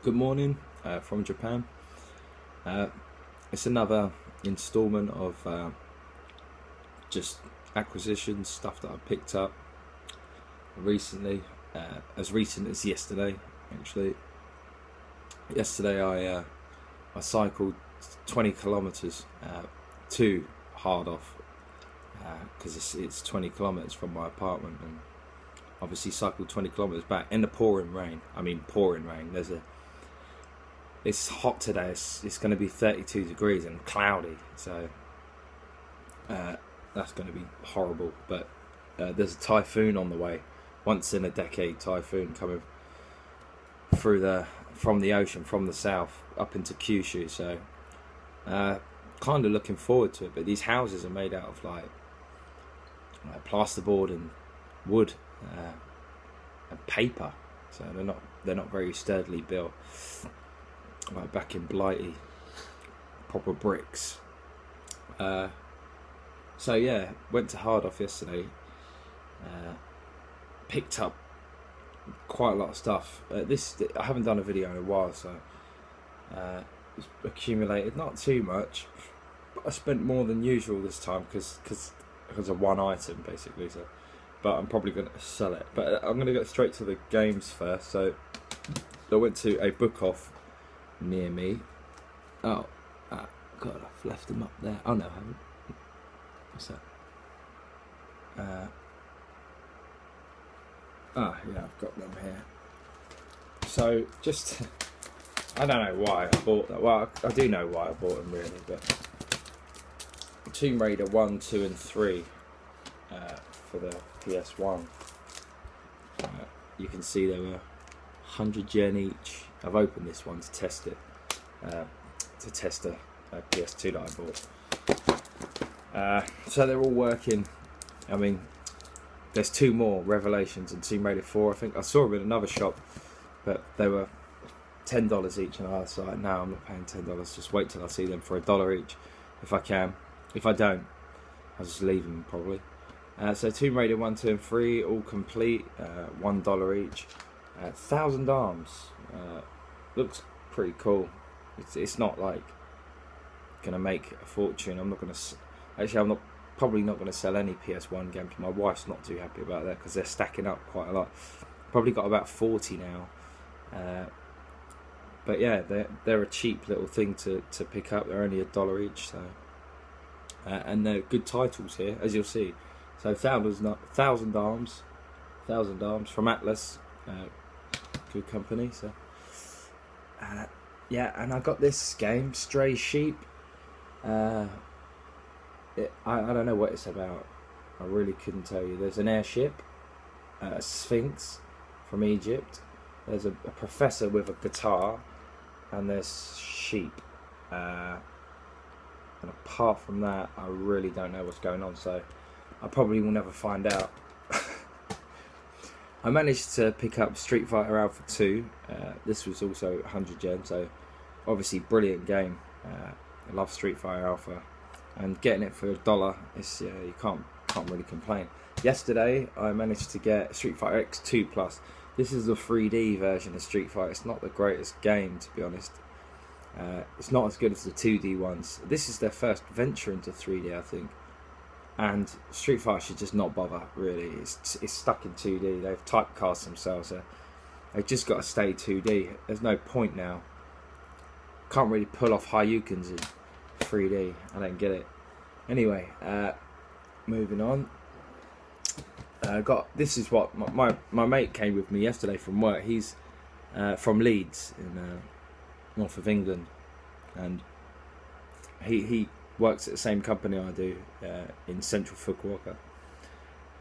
Good morning from Japan. Uh, it's another installment of just acquisitions, stuff that I picked up recently, as recent as yesterday. Actually, yesterday I cycled 20 kilometers to hard off because it's 20 kilometers from my apartment, and obviously cycled 20 kilometers back in the pouring rain. I mean, pouring rain. It's hot today. It's going to be 32 degrees and cloudy, so that's going to be horrible. But there's a typhoon on the way, once in a decade typhoon coming from the ocean, from the south up into Kyushu. So kind of looking forward to it. But these houses are made out of like plasterboard and wood and paper, so they're not very sturdily built. Like back in Blighty, proper bricks. So yeah, went to hard off yesterday. Picked up quite a lot of stuff. I haven't done a video in a while, so it's accumulated not too much, but I spent more than usual this time because of one item basically. So, but I'm probably going to sell it. But I'm going to get straight to the games first. So I went to a book off near me. God, I've left them up there. Oh no, I haven't. What's that? Yeah, I've got them here. So just, I don't know why I bought that. Well, I do know why I bought them really, but Tomb Raider 1, 2 and 3 for the PS1. You can see they were 100 yen each. I've opened this one to test it, to test a PS2 that I bought. So they're all working. I mean, there's two more Revelations and Tomb Raider 4. I think I saw them in another shop, but they were $10 each, and I was like, no, I'm not paying $10. Just wait till I see them for $1 each, if I can. If I don't, I'll just leave them probably. So Tomb Raider 1, 2 and 3 all complete, $1 each. 1,000 arms. Looks pretty cool. It's not like gonna make a fortune. I'm probably not gonna sell any PS1 games. My wife's not too happy about that because they're stacking up quite a lot. Probably got about 40 now. But yeah, they're a cheap little thing to pick up. They're only $1 each. So and they're good titles here, as you'll see. So 1,000 arms from Atlas. Good company. So yeah, and I got this game, Stray Sheep. I don't know what it's about. I really couldn't tell you. There's an airship, a sphinx from Egypt. There's a professor with a guitar, and there's sheep. And apart from that, I really don't know what's going on. So I probably will never find out. I managed to pick up Street Fighter Alpha 2. This was also 100 yen, so obviously brilliant game. I love Street Fighter Alpha, and getting it for $1, it's you can't really complain. Yesterday I managed to get Street Fighter X 2 Plus. This is the 3D version of Street Fighter. It's not the greatest game, to be honest. It's not as good as the 2D ones. This is their first venture into 3D, I think. And Street Fighter should just not bother, really. It's stuck in 2D. They've typecast themselves. They've just got to stay 2D. There's no point now. Can't really pull off Haryukens in 3D. I don't get it. Anyway, moving on. This is what my mate came with me yesterday from work. He's from Leeds in north of England, and he works at the same company I do in central Fukuoka,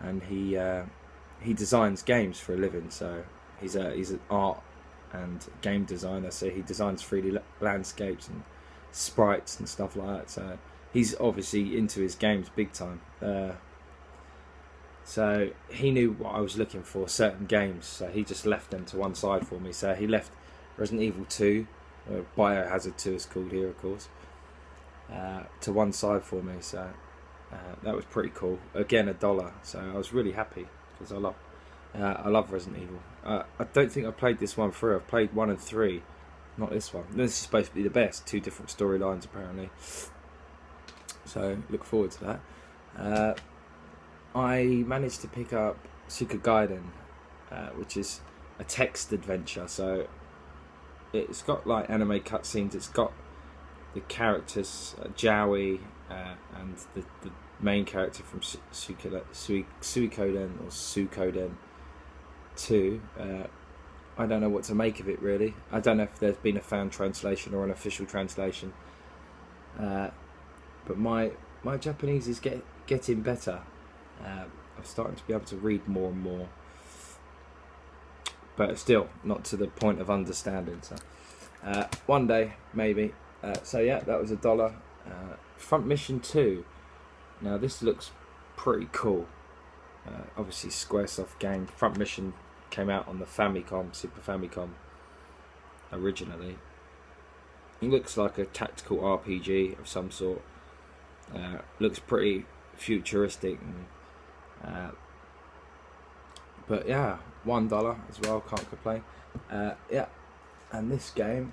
and he designs games for a living. So he's an art and game designer, so he designs 3D landscapes and sprites and stuff like that. So he's obviously into his games big time. So he knew what I was looking for, certain games, so he just left them to one side for me. So he left Resident Evil 2, Biohazard 2 is called here, of course, to one side for me. So that was pretty cool. Again, $1, so I was really happy because I love Resident Evil. I don't think I played this one through. I've played 1 and 3, not this one. This is supposed to be the best. 2 different storylines apparently. So look forward to that. I managed to pick up Suika Gaiden, which is a text adventure. So it's got like anime cutscenes. It's got the characters Jowie and the main character from Suikoden or Suikoden 2. I don't know what to make of it really. I don't know if there's been a fan translation or an official translation. But my Japanese is getting better. I'm starting to be able to read more and more, but still not to the point of understanding. So one day maybe. So yeah, that was $1. Front Mission 2. Now this looks pretty cool. Obviously Squaresoft game. Front Mission came out on the Famicom, Super Famicom originally. It looks like a tactical RPG of some sort. Looks pretty futuristic, but yeah, $1 as well, can't complain. Yeah, and this game,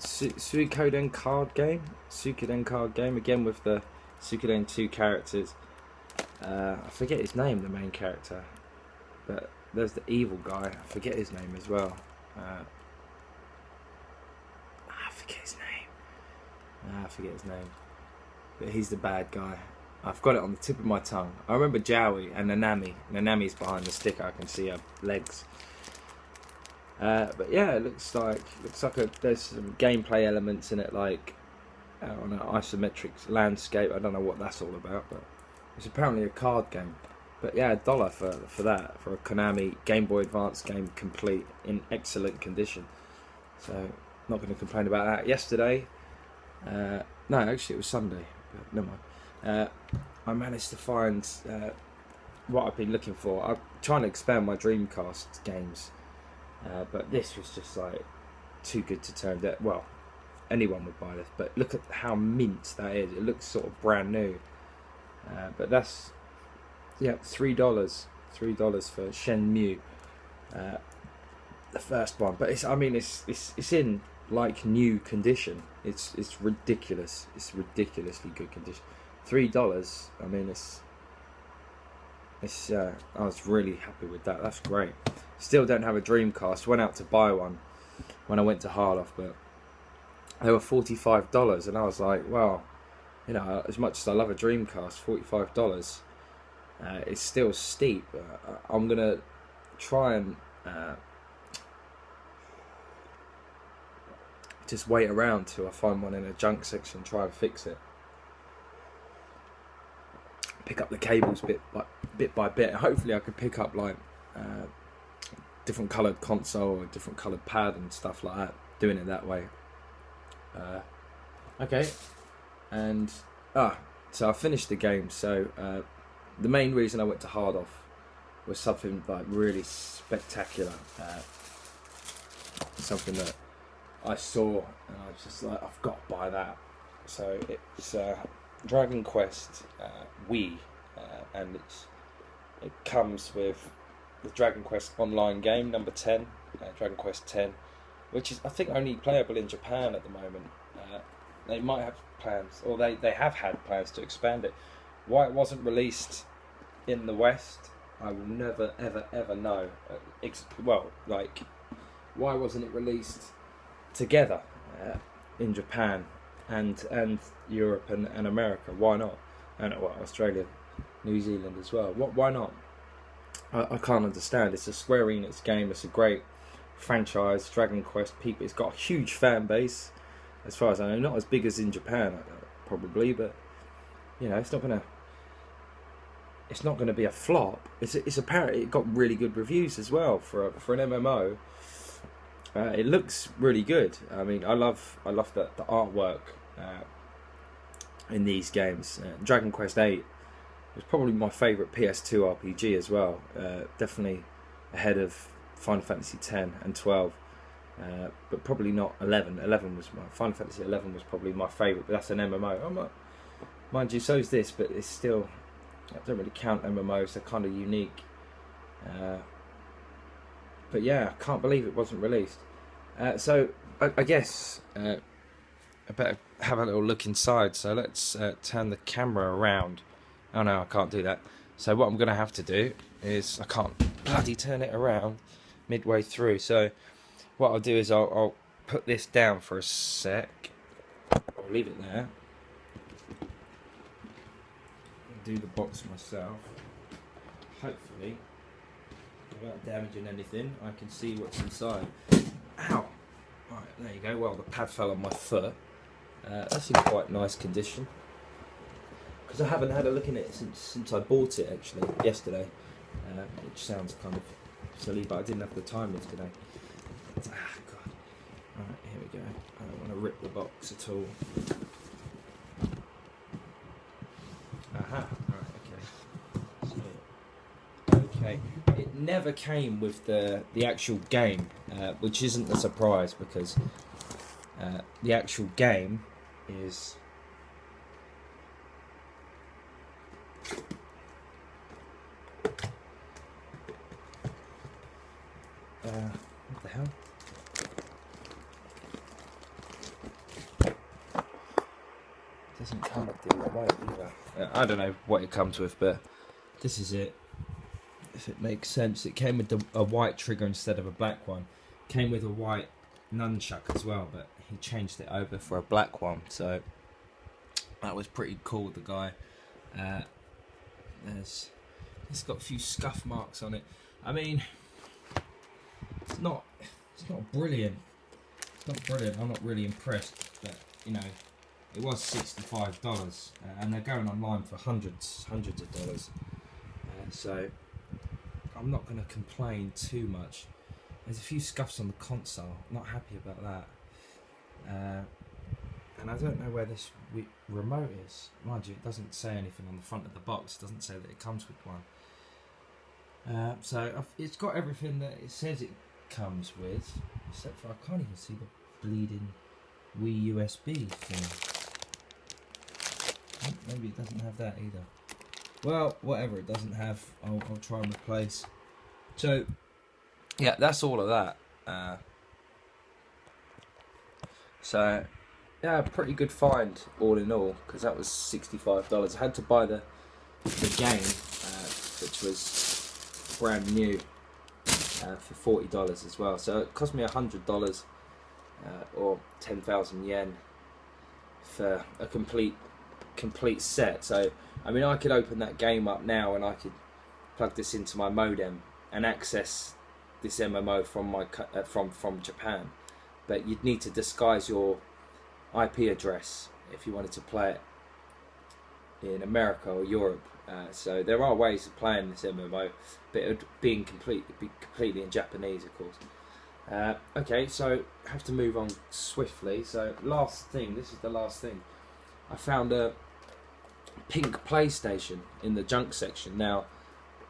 Suikoden card game, again with the Suikoden 2 characters. I forget his name, the main character, but there's the evil guy, I forget his name as well. I forget his name, but he's the bad guy. I've got it on the tip of my tongue. I remember Jowie and Nanami. Nanami's behind the stick. I can see her legs. But yeah, it looks like there's some gameplay elements in it, like on an isometric landscape. I don't know what that's all about, but it's apparently a card game. But yeah, $1 for that, for a Konami Game Boy Advance game, complete in excellent condition. So not going to complain about that. Yesterday, no, actually it was Sunday. But never mind. I managed to find what I've been looking for. I'm trying to expand my Dreamcast games, but this was just like too good to turn down. Well, anyone would buy this, but look at how mint that is. It looks sort of brand new. But that's, yeah, $3 for Shenmue, the first one. But it's in like new condition. It's ridiculous. It's ridiculously good condition. $3. I mean, it's I was really happy with that. That's great. Still don't have a Dreamcast. Went out to buy one when I went to Harloff, but they were $45, and I was like, well, you know, as much as I love a Dreamcast, $45, it's still steep. I'm gonna try and just wait around till I find one in a junk section, try and fix it, pick up the cables bit by bit, and hopefully I could pick up like different coloured console or different coloured pad and stuff like that, doing it that way. Okay, and so I finished the game. So the main reason I went to Harloff was something like really spectacular, something that I saw and I was just like, I've got to buy that. So it's Dragon Quest Wii, and it comes with the Dragon Quest online game number 10, Dragon Quest X, which is, I think, only playable in Japan at the moment. They might have plans, or they have had plans to expand it. Why it wasn't released in the West, I will never ever know. Well, like, why wasn't it released together in Japan and Europe and America? Why not? And well, Australia, New Zealand as well. Why not? I can't understand. It's a Square Enix game. It's a great franchise, Dragon Quest. People, it's got a huge fan base, as far as I know. Not as big as in Japan, probably, but you know, it's not gonna be a flop. It's apparently, it got really good reviews as well for an MMO. It looks really good. I mean, I love the artwork in these games. Dragon Quest VIII was probably my favourite PS2 RPG as well. Definitely ahead of Final Fantasy X and 12, but probably not 11. 11 was Final Fantasy 11 was probably my favourite, but that's an MMO. Mind you, so is this, but it's still, I don't really count MMOs. They're kind of unique. But yeah, I can't believe it wasn't released. So I guess I better have a little look inside. So let's turn the camera around. Oh no, I can't do that. So what I'm going to have to do is, I can't bloody turn it around midway through. So what I'll do is I'll put this down for a sec. I'll leave it there. I'll do the box myself. Hopefully, without damaging anything, I can see what's inside. Ow! Right, there you go. Well, the pad fell on my foot. That's in quite nice condition. Because I haven't had a look in it since I bought it, actually, yesterday. Which sounds kind of silly, but I didn't have the time yesterday. Ah, God. Alright, here we go. I don't want to rip the box at all. Aha, alright, okay. So, okay, it never came with the actual game, which isn't a surprise, because the actual game is... what the hell? Doesn't come with the remote either. I don't know what it comes with, but this is it. If it makes sense, it came with a white trigger instead of a black one. Came with a white nunchuck as well, but he changed it over for a black one, so that was pretty cool. The guy, it's got a few scuff marks on it. I mean, it's not brilliant. It's not brilliant. I'm not really impressed, but you know, it was $65, and they're going online for hundreds of dollars. So I'm not going to complain too much. There's a few scuffs on the console. Not happy about that. And I don't know where this remote is. Mind you, it doesn't say anything on the front of the box. It doesn't say that it comes with one. So it's got everything that it says it comes with, except for I can't even see the bleeding Wii USB thing. Oh, maybe it doesn't have that either. Well, whatever it doesn't have, I'll try and replace. So, yeah, that's all of that. So, yeah, pretty good find all in all, because that was $65. I had to buy the game, which was brand new, for $40 as well. So it cost me $100, or 10,000 yen for a complete set. So I mean, I could open that game up now and I could plug this into my modem and access this MMO from my from Japan, but you'd need to disguise your IP address if you wanted to play it in America or Europe. So there are ways of playing this MMO, but it would be completely in Japanese, of course. Okay, so I have to move on swiftly. So last thing, this is the last thing. I found a pink PlayStation in the junk section. Now,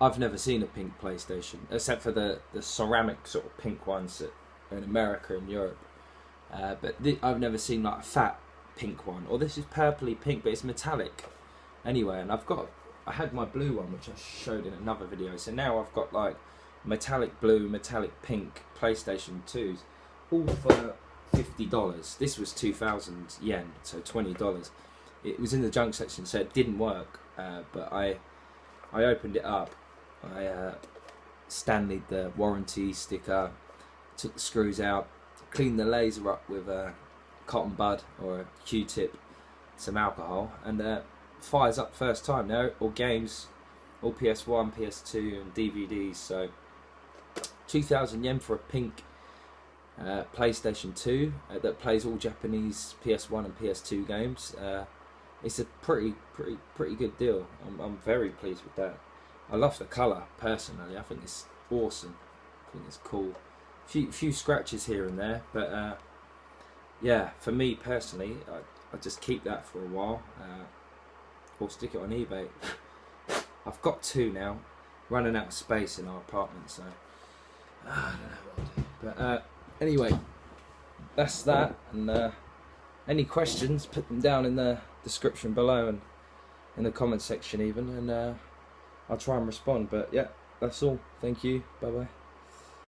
I've never seen a pink PlayStation, except for the ceramic sort of pink ones that are in America and Europe. But I've never seen like a fat pink one. Or this is purpley pink, but it's metallic. Anyway, and I had my blue one, which I showed in another video. So now I've got like metallic blue, metallic pink PlayStation 2s, all for $50. This was 2,000 yen, so $20. It was in the junk section, so it didn't work. But I opened it up. I Stanley'd the warranty sticker, took the screws out, cleaned the laser up with a cotton bud or a Q-tip, some alcohol, and fires up first time. Now all games, all PS1, PS2 and DVDs. So 2,000 yen for a pink PlayStation 2 that plays all Japanese PS1 and PS2 games. It's a pretty good deal. I'm very pleased with that. I love the colour personally. I think it's awesome. I think it's cool. Few scratches here and there, but yeah, for me personally, I just keep that for a while, or stick it on eBay. I've got two now, running out of space in our apartment, so I don't know what I'll do. But anyway, that's that. And any questions, put them down in the description below and in the comment section even, and I'll try and respond. But yeah, that's all. Thank you. Bye bye.